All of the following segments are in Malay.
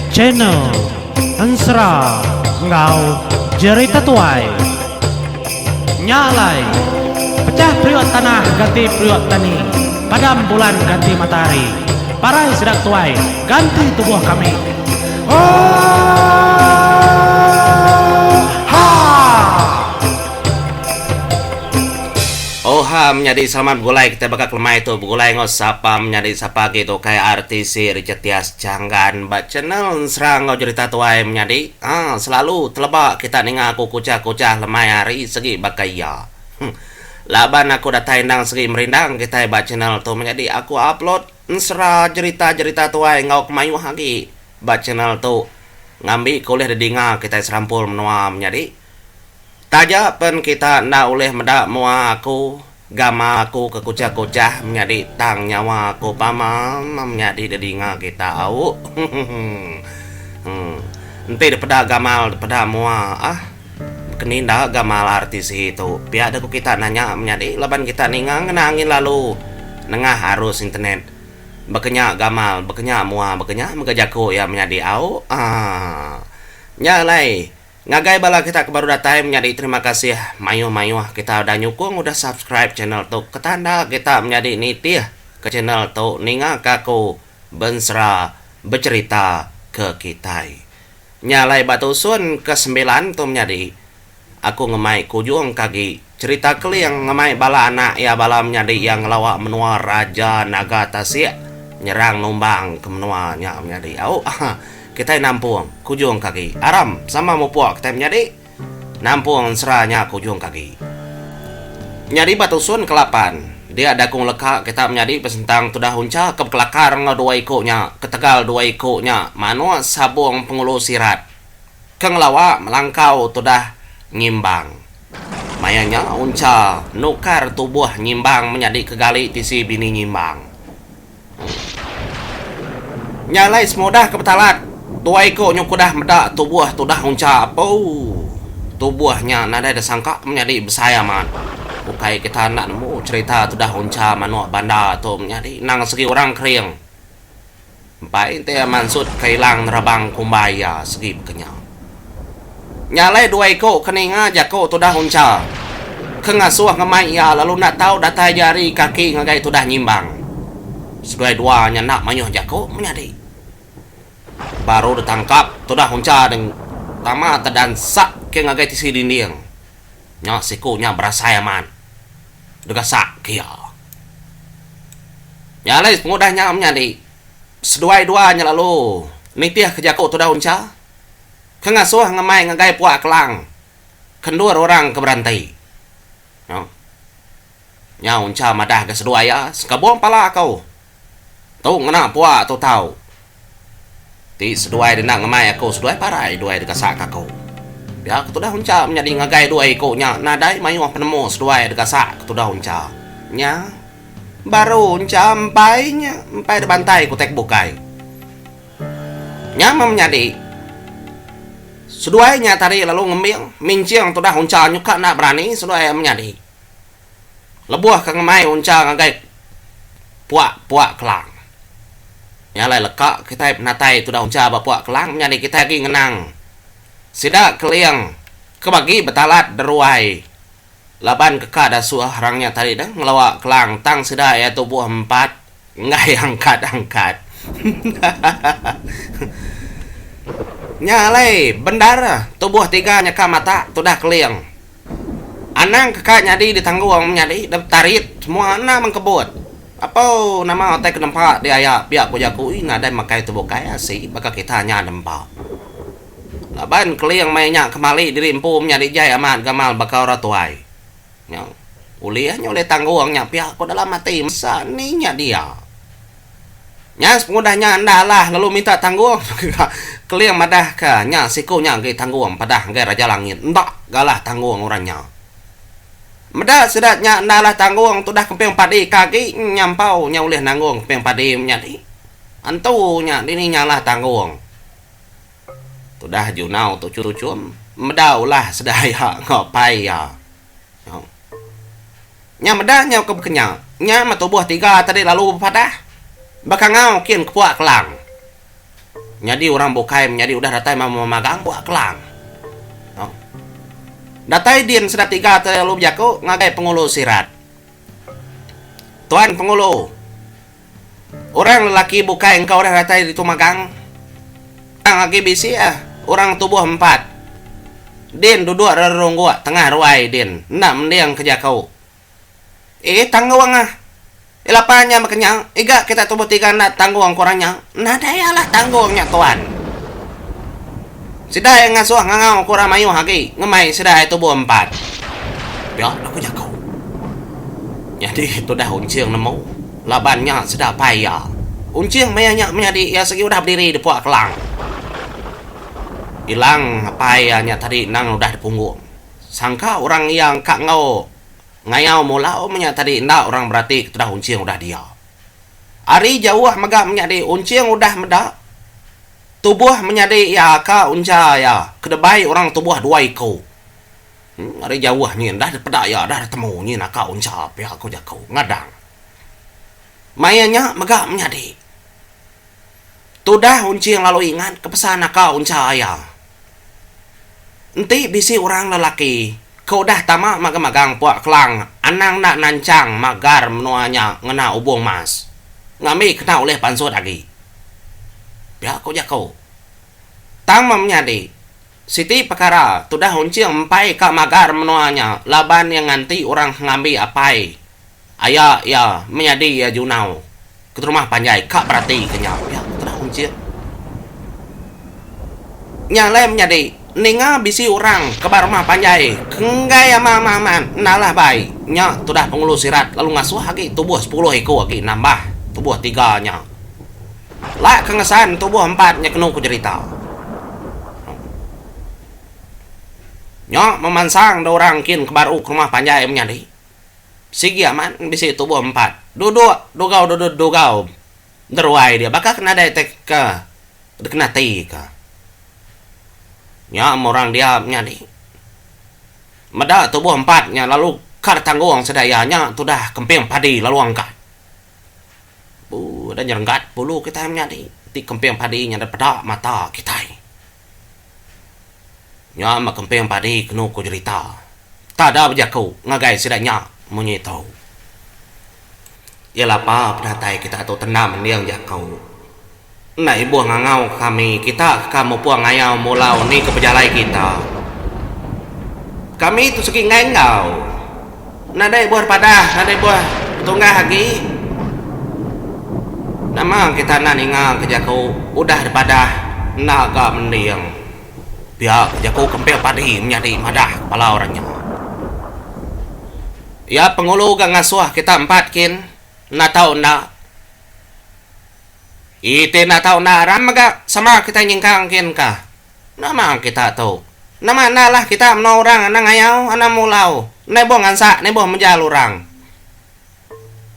Channel Ansra Ngau Jerita Tuai Nyalai Pecah priok tanah ganti priok tani, padam bulan ganti matahari, parai sedang tuai ganti tubuh kami. Oha menjadi selamat gulai kita bakal lemah itu gulai ngosapa menjadi sapa gitu kayak artis Richetias Janggan mbak channel serang ngau cerita tuai menjadi selalu telebak kita nih aku kucah lemah hari segi bakaya laban aku datai nang segi merindang kita mbak channel tuh menjadi aku upload serah cerita tuai ngau kemayu lagi mbak channel tuh ngambil kuliah dedinga kita serampul menua menjadi taja pen kita ndak oleh mendak mua aku gama aku ke kucah menjadi tang nyawa aku pamam menjadi dedinga kita au nanti daripada gamal daripada mua keninda gamal artis itu pihak aku kita nanya menjadi leban kita ningang ngenangin lalu nengah arus internet bekenya gamal bekenya mua bekenya megajaku ya menjadi au nyalai ngagai bala kita ke baru datang menjadi terima kasih mayu kita udah nyukung udah subscribe channel tuh ketanda kita menjadi nitih ke channel tuh ninga kaku bensra bercerita ke kita nyalai batu sun ke-9 tuh menjadi aku ngemai kujung kaki cerita kali yang ngemai bala anak ya bala menjadi yang lawak menua raja naga tasik nyerang numbang ke menuanya menjadi kita nampung kujung kaki aram sama mau puak kita menjadi nampung seranya kujung kaki nyari batu sun ke-8 dia ada kung leka kita menjadi pesentang tudah hunca ke kelakar dua ikonya ketegal dua ikonya manua sabung pengulu sirat kenglawa melangkau tudah ngimbang mayanya unca nukar tubuh nyimbang menjadi kegali tisi bini nyimbang nyalai semudah kebetalat dua iko nyukudah medak tubuh tudah unca apa tubuhnya nada ada sangka menjadi besaya man bukai kita nak nemu cerita tudah unca manuk banda tu menjadi nang segi orang kering baik teh mansud kailang nerabang kumbaya segi bekenya nyalai dua iko keninga jako tudah unca kengasuh ngemai ya lalu nak tahu data jari kaki ngagai tudah nyimbang sebagai duanya nak mayuh jako menjadi baru ditangkap tudah hunca dan tama tedan sak ke ngagai tisi dinding nya sikunya berasa man dega sak kia nyalai pengudahnya menjadi seduai-duanya lalu nitih ke jako tudah hunca kengasuh ngemai ngagai puak kelang kendur orang ke berantai nya hunca madah ke seduaya sekabong pala kau tuh ngena puak tu tahu ti seduai dia nak ngemai aku seduai parai duai dekat sak aku ya aku dah hunca menjadi ngagai duai ikonya nadai mayu penemu seduai dekat sak aku dah hunca nya baru hunca empai de bantai ku tek bukai nya menjadi seduainya tadi lalu ngembil mincing tu dah hunca nyuka nak berani seduai menjadi lebuah ke ngemai hunca ngagai puak kelang nyalai lekak kita natai tu dah unca bapak kelang menjadi kita lagi ngenang sidak keliang kebagi betalat deruai laban kekada suah harangnya tadi dah ngelawak kelang tang sidak ya tubuh 4 ngai angkat nyalai bendara tubuh 3 nyeka mata tu dah keliang anang kekak nyadi ditangguang menjadi tarit semua anak mengkebut apa nama otak nempak dia ya pihak pujaku ini ada makai tubuh kaya sih maka kita hanya nempak laban keliang mainnya kembali dirimpu menjadi jaya amat gamal bakal ratuai uliahnya oleh tangguangnya pihak aku dalam mati masaninya dia nyas pengudahnya andalah lalu minta tangguang keliang madah ke nya sikunya ke tangguang padah ke raja langit endak galah tangguang orangnya meda sedatnya ndalah tanggung tu dah kempeng padi kaki nyampau nya oleh nanggung kempeng padi menjadi antunya ini nyalah tanggung tu dah junau tu curucum medaulah sedaya ngopai ya nya medahnya ke bekenya nya matubuh 3 tadi lalu padah bakangau kian kepuak kelang. Jadi orang bukai menjadi udah datai memagang puak kelang. No. Datai din sedat tiga terlalu jago ngagai pengulu sirat. Tuan pengulu, orang lelaki bukai engkau udah datai di tumagang. Ang lagi bisi orang tubuh 4. Din duduk rerung gua tengah ruai din. Nak mendiang kerja kau. Tangguang Ilapanya makanya, kita tubuh 3 nak tangguang kurangnya. Nah dayalah tangguangnya tuan. Sidai ngasuh ngangau kurang mayu hagi. Ngemai sidai tubuh 4. Ya, aku jago. Jadi itu dah unciang nemu. Labannya sudah payah. Unciang mayanya menjadi ya segi udah berdiri di puak kelang. Hilang payahnya tadi nang udah di punggung. Sangka orang yang kak ngau ngayau mulau tadi ndak orang berarti sudah unciang udah dia. Ari jauh megak menjadi unciang udah medak. Tubuh menjadi ya ka unca ya. Kedebai orang tubuh 2 iko. Ari jauh ni dah pedak ya dah temu ni nak ka unca pihak aku jago ngadang. Mayanya megak menjadi. Tudah unciang lalu ingat kepesan nak ka unca ya. Enti bisi orang lelaki. Kau dah tamak magang puak kelang. Anang nak nancang magar menuanya ngena ubung mas. Ngami kena oleh pansut lagi. Ya kau jago. Tang memnyadi. Siti perkara. Tu dah unciang empai ka magar menuanya. Laban yang nganti orang ngambil apai. Ayah ya menyadi ya junau. Ke rumah panjai kak berarti kenyal. Ya tu dah unciang. Nyalai menyadi. Ninga bisi orang kebar rumah panjai kenggai man nalah baik nya tu dah pengulu sirat lalu ngasuh lagi tubuh 10 eko lagi nambah tubuh 3 nya lah kengesan tubuh 4 nya kenu ku cerita nya memansang do orang kin kebaru ke rumah panjai menyadi sigi aman bisi tubuh 4 dugau deruai dia bakal kena detek ke kena tika. Ya orang dia nyadi. Meda tubuh 4-nya lalu kar tangguang sedayanya tu dah kemping padi lalu angkat. Dan nyerenggat bulu kita nyadi. Ti kemping padinya ada pedak mata kita. Ya mak kemping padi kenu ku cerita. Tak ada berjaku ngagai sedanya menyitau. Ialah apa pedatai kita tu tenam mendiang jakau. Nah ibu ngangau kami kita kamu puang ngayau mulau ni ke pejalai kita. Kami itu segi ngengau. Nadai buah pada, nadai buah tunggah lagi. Nama kita naninga kejaku udah daripada naga mendiang. Biar kejaku kempel padi menjadi madah kepala orangnya. Ya pengulu gak ngasuh kita 4 kin. Na tau na. Ite na tau na ramaga sama kita nyingkang kin ka. Nama kita tahu. Nama nalah kita meno orang anang ayau anang mulau. Nebo ngansa nebo menjal orang.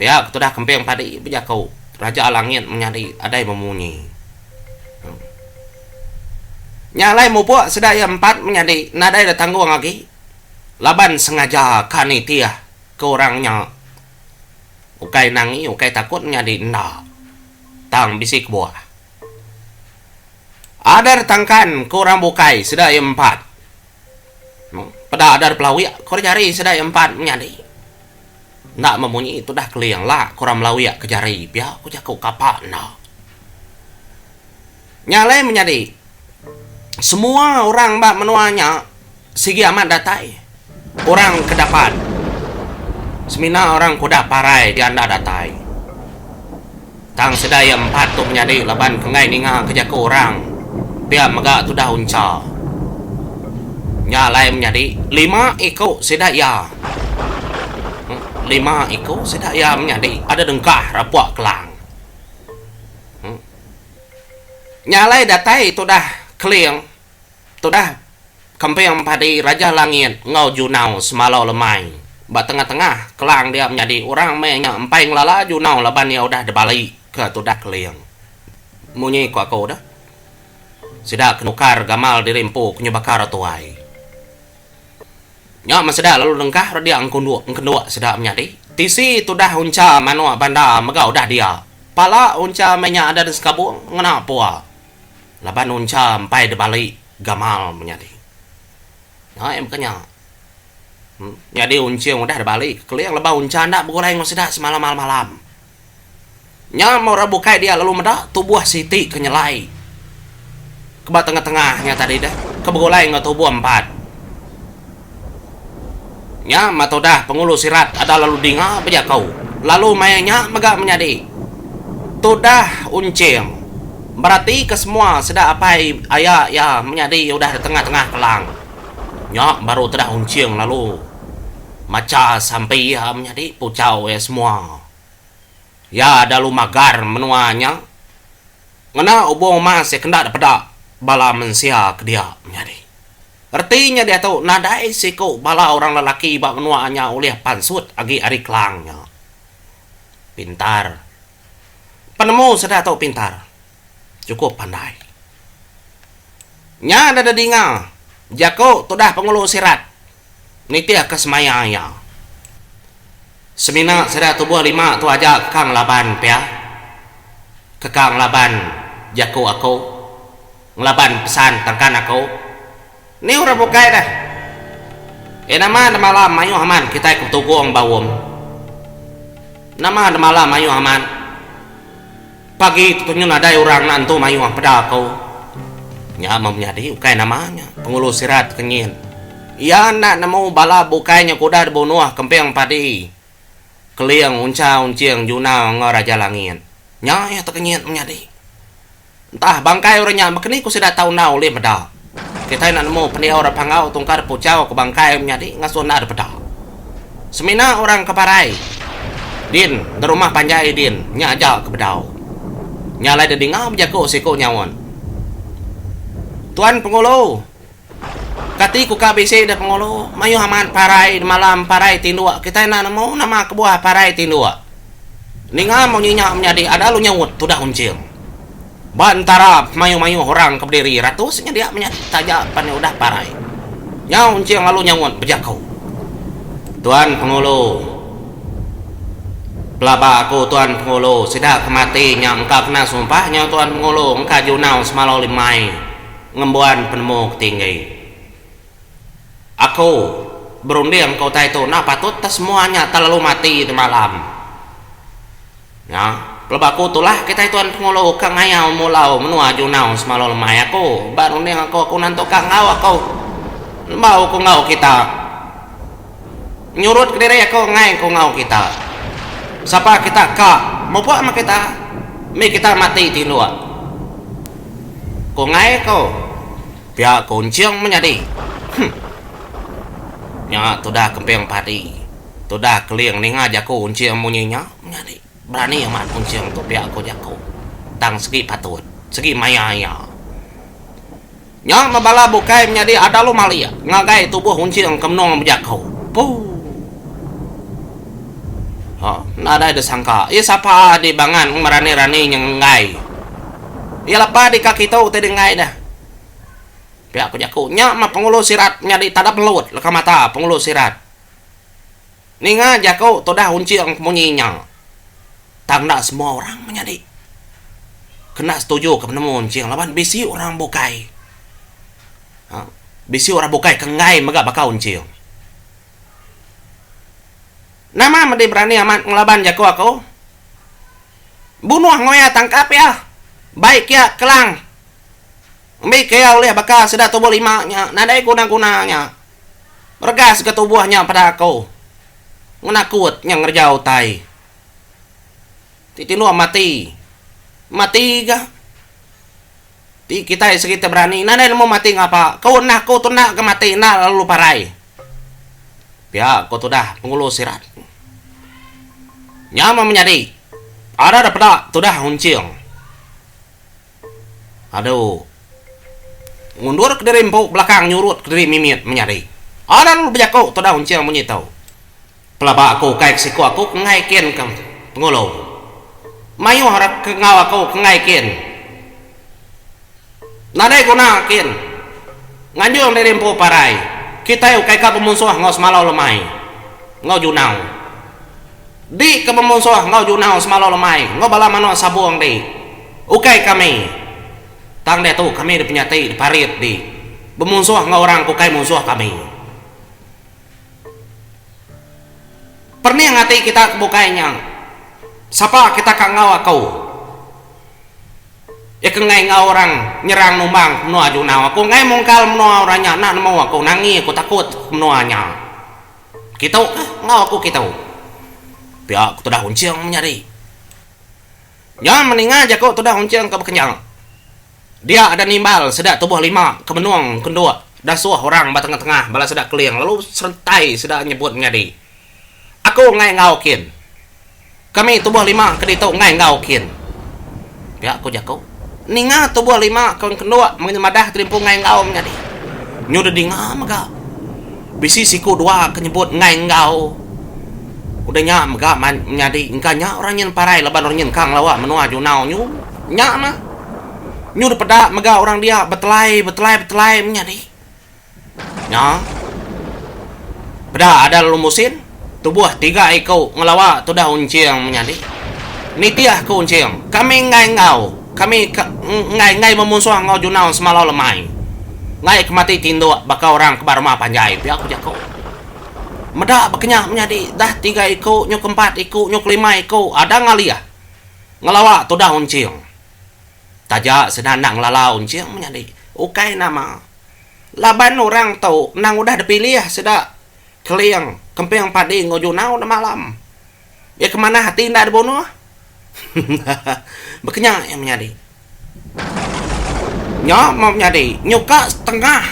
Pihak tu dah kempeng padi bejakau. Raja langit menyadi adai memunyi. Nyalai mupuk sedaya 4 menyadi nadai datang gua lagi. Laban sengaja kanitia ke orangnya. Ukai nangi ukai takut menyadi ndak. Tang bisik buah. Adar tangkan kurang bukai sedaya 4. Pada adar pelawi kau jari sedaya 4 menyadi. Nak memunyi itu dah keliang lah kurang melawi ke jari biar aku jago kapak na. Nyalai menyadi. Semua orang mbak menuanya sigi amat datai. Orang kedapat. Semina orang kuda parai di anda datai. Tang sedaya 4 tu menyadi laban kengai ninga kejaku orang. Dia megak tu dah unca. Nyalai menyadi 5 eko sedaya. 5 eko sedaya menyadi ada dengkah rapuak kelang. Nyalai datai tu dah keliang. Tu dah kempeng padi raja langit ngau junau semalau lemai. Ba tengah-tengah kelang dia menjadi orang mainnya empai ngelala junau laban dia udah dibalik ke tu dah keliang. Munyi ku aku dah. Sidak kenukar gamal dirimpu kenyebakar tuai. Nya maseda lalu lengkah dia angkunduk sidak menjadi. Tisi tu dah unca manua banda megau dah dia. pala unca menya ada di sekabung ngena pua laban unca sampai di balik gamal menjadi ya em kenya jadi uncing udah di balik keliang lebah unca ndak begoreng sedak semalam malam nya mau rabukai dia lalu medak tubuh siti kenyelai kebat tengah-tengahnya tadi dah kebegolai nggak tubuh 4 nya matodah pengulu sirat ada lalu dinga beja kau lalu mainnya megak menjadi tudah uncing berarti ke semua sudah apa ayah ya menjadi udah di tengah-tengah kelang nya baru tudah uncing lalu maca sampai ya menjadi pucau ya semua ya ada lu magar menuanya ngena ubung mas ya kendak pada bala mensia ke dia menjadi artinya dia tahu nadai siku bala orang lelaki bak menuanya oleh pansut agi ari kelangnya pintar penemu sudah tahu pintar cukup pandai nya ada dinga jako tudah pengulu sirat nitia kesemayanya semina sudah tubuh 5 tu aja kang laban pia ke kang laban jako aku ngelaban pesan tangkan aku ni ora bukai dah nama malam mayu haman kita ikut tugung bawum nama malam mayu haman pagi tutunya ada orang nantu mayu pada aku nyama menjadi ukai namanya pengulu sirat kenyin iya nak nemu bala bukainya kuda dibunuh kempeng padi keliang unca unciang juna ngaraja langit nya ya terkenyit menjadi entah bangkai orangnya makni ku sudah tahu nau le meda kita nak nemu pendia orang pangau tungkar pucau ke bangkai menjadi ngasun ada peda semina orang keparai din di rumah panjai din nya aja ke bedau nyalai de dingau jago siko nyawon tuan pengulu kati ku KBC dah pengulu mayu haman parai malam parai tindua kita nak nemu nama kebuah parai tindua ninga mau nyinya menjadi ada lu nyawut tudah uncil bantara mayu-mayu orang keberdiri ratusnya dia menyat tajak pan udah parai nyau uncil lalu nyawut berjakau tuan pengulu pelaba aku tuan pengulu sudah kemati nya engkau kena sumpahnya tuan pengulu engkau junau semalau limai ngembuan penemu ketinggi aku berunding kau tahu itu nah patut tak semuanya terlalu mati di malam ya pelebaku tulah kita itu pengulu kang ayau mulau menua junau semalam lemai aku berunding aku nanti kang ngau aku mau ku ngau kita nyurut ke diri aku ngai ku ngau kita siapa kita kak mau buat sama kita mi kita mati di luar ku ngai kau pihak kunciang menjadi nya tudah kempeng padi tudah keliang ninga jaku unciang munyinya menjadi berani amat unciang tu pihak aku jaku tang segi patut segi mayanya nya mabala bukai menjadi ada lu malia ngagai tubuh unciang kemnong jaku nada ada sangka iya siapa di bangan merani-rani yang ngai iya lapa di kaki tau tadi ngai dah pihak aku jaku nya mah pengulu sirat nyadi tadap melut leka mata pengulu sirat ninga jaku todah unci ang kemunyinya tanda semua orang menjadi kena setuju ke penemu unci ang lawan bisi orang bukai bisi orang bukai kengai megak bakal unci nama mesti berani amat ngelaban jaku aku bunuh ngoya tangkap ya baik ya kelang mi kaya oleh bakal sudah tubuh 5-nya nadai guna-gunanya bergas ke tubuhnya pada aku menakut yang ngerjau tai titinu mati ga ti kita segitu berani nadai mau mati ngapa kau nak kau tu nak ke mati nak lalu parai pihak kau tu dah pengulu sirat nyama menjadi ada pada tu dah unciang aduh mundur ke diri empuk belakang nyurut ke diri mimit menyari ada lu berjaku tu dah unciang menyitau pelaba aku kaik siku aku ngaikin ke pengulu mayu harap ke ngau aku ngaikin nadai gunakin nganjung diri empuk parai kita yuk kaik ka pemusuh ngau semalau lemai ngau junau Di kememusuh ngau junau semalo lemai, ngau bala mano sabuang di. Ukai kami. Tang dia tu kami di penyati di parit di. Bemusuh ngau orang kukai musuh kami. Pernah ngati kita kebukainya. Siapa kita kang ngau aku? Ya kengai ngau orang nyerang numbang menua junau. Aku ngai mungkal menua orangnya nak nemu aku nangi aku takut menuanya. Kita ngau aku kita. Pihak tu dah unciang menyari. Jangan meninga aja kau tu dah unciang ke kenyang. Dia ada nimbal sedak tubuh 5 ke benuang kedua. Dah suah orang batengah-tengah bala sedak keliang lalu serentai sedak nyebut menyari. Aku ngai ngaukin. Kami tubuh 5 ke ditu ngai ngaukin. Pihak aku jako. Ninga tubuh 5 kawan kedua mengenemadah terimpung ngai ngau menyari. Nyudah dinga maga. Bisi siku 2 kenyebut ngai ngau. Udahnya mega menyadi engkanya orang yang parai leban orang yang kang lawa menua junau nyu nya mah nyu pada mega orang dia betelai menyadi nya pada ada lumusin tubuh 3 ekor ngelawa tu dah unciang menyadi nitiah ku unciang kami ngai ngau kami ngai memusuh ngau junau semalau lemai ngai kemati tindo bakal orang kebar rumah panjai pihak aku jako Meda baknya menyadi dah 3 ekor nyok 4 ekor nyok 5 ekor ada ngaliah ngelawa tu dah unciang tajak senandang lala unciang menyadi ukai nama laban orang tahu nang udah dipilih sedak keliang kempeng padi ngojunau na malam ya kemana hati ndak dibunuh baknya yang menyadi nyok mau menyadi nyoka setengah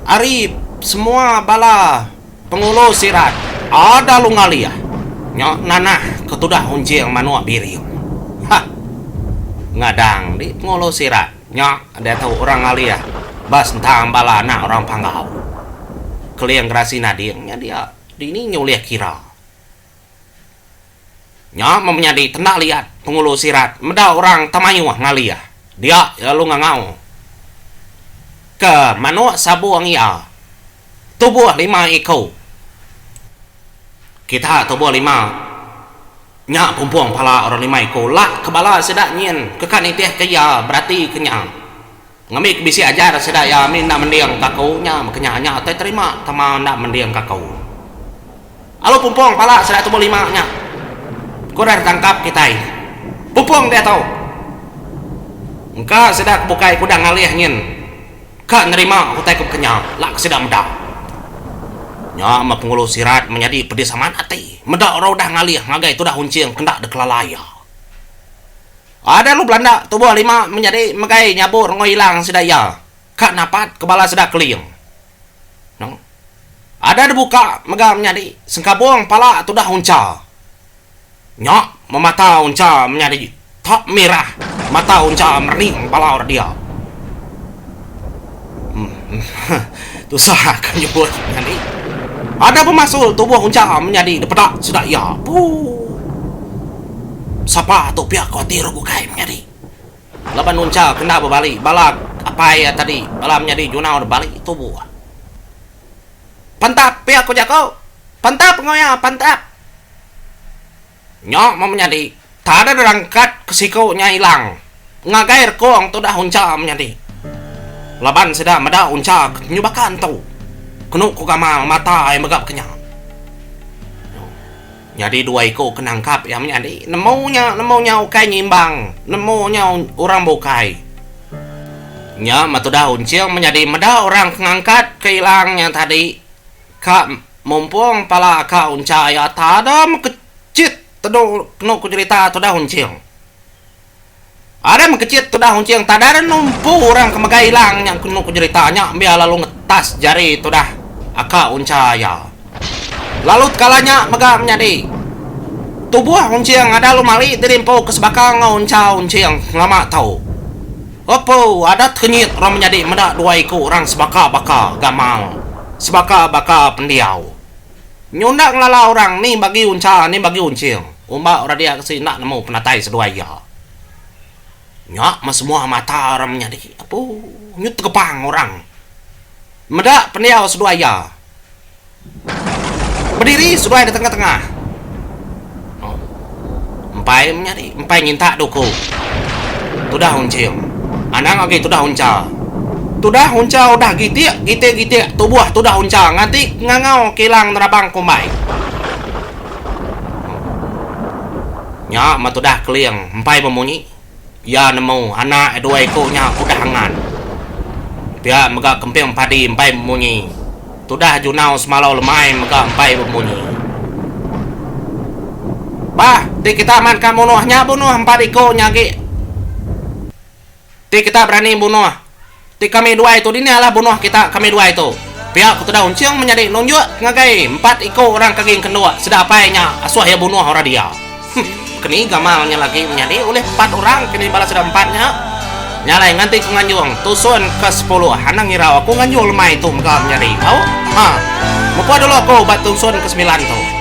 ari semua bala pengulu sirat ada lu ngalia nyok nanah ketudah unciang manua biring hah ngadang di pengulu sirat nyok ada tahu orang ngalia bas tentang bala anak orang panggau keliang grasi nadingnya dia di ini nyuliah kira nyok menyadi tenak lihat pengulu sirat meda orang tamayu ngalia dia ya lu ngangau ke manua sabuang ia tubuh 5 ekor kita tubuh 5 nyak pumpuang pala orang 5 ekor lah kebala sedak nyen kekan itih kaya berarti kenyang ngamik bisi ajar sedak ya min nak mendiang kakau nya makanya nya teh terima tama nak mendiang kakau alo pumpuang pala sedak tubuh 5 nya kau dah tangkap kita pumpuang dia tahu engka sedak bukai kudang ngalih nyen ka nerima utai ku kenyang lah sedak medak nya ma pengulu sirat menjadi pedis saman ati medak orang dah ngalih ngagai tu dah unciang kendak dekelalaya ada lu Belanda tubuh 5 menjadi magai nyabur ngoilang sedaya kak napat kebala sedak keliang no ada dibuka mega menjadi sengkabuang pala tu dah unca nya memata unca menjadi tak merah mata unca merning pala dia tu sah kan nyebut menjadi ada pemasul tubuh unca menjadi depedak sudah ya siapa tu pihak khawatir aku kai menjadi laban unca kena berbalik balak apa ya tadi bala menjadi junau berbalik tubuh pantap pihak aku jako pantap ngoya pantap nyok mau menjadi tak ada derangkat kesikonya hilang ngagair kong tu dah unca menjadi laban sedang meda unca nyubakan tu kenu ku gamal mata yang megap kenyang jadi 2 ekor kenangkap yang menjadi nemunya ukai nyimbang nemunya orang bukai nya matu dah unciang menjadi meda orang ngangkat kehilangnya tadi kak mumpung pala ka unca ya tadam kecit tedo kenu ku cerita tu dah unciang ada mengkecit tu dah unciang tadara numpu orang kemaga hilang yang kenu ku ceritanya biar lalu ngetas jari tu dah aka uncaya lalu kalanya mega menjadi tubuh unciang ada lu mali dirimpo kesebakang unca unciang lama tahu opo ada kenyit orang menjadi meda 2 ekor orang sebaka baka gamal sebaka baka pendiau nyunda ngelala orang ni bagi unca ni bagi unciang umba orang dia kesini nak nemu penatai sedua ya nyak mas semua mata orang menjadi apa nyut kepang orang medak pendiau seduaya berdiri seduaya di tengah-tengah empai menjadi empai nyinta duku. Tudah huncing. Anang lagi tudah hunca. Tudah hunca udah gitik tubuh tudah hunca nganti ngangau kilang nerabang kumbai. Nya mah tudah keliang empai bemunyi. Ya nemu anak dua ekornya udah hangan. Dia megak kemping padi empai bemunyi. Tudah junau semalau lemai megak empai bemunyi. Bah, ti kita amankan bunuhnya bunuh empat ekornya ki. Ti kita berani bunuh. Ti kami dua itu ini adalah bunuh kita kami dua itu. Pihak sudah uncing menjadi nunjuk ngagai empat ekor orang kaging kedua. Sedap apanya asuh ya bunuh orang dia. Kini gamalnya lagi menjadi oleh 4 orang kini balas sudah 4-nya nyalai nganti ku nganjung tusun ke 10 hanang ngirau aku nganjung lemah itu menjadi oh muka dulu aku bat tusun ke 9 tuh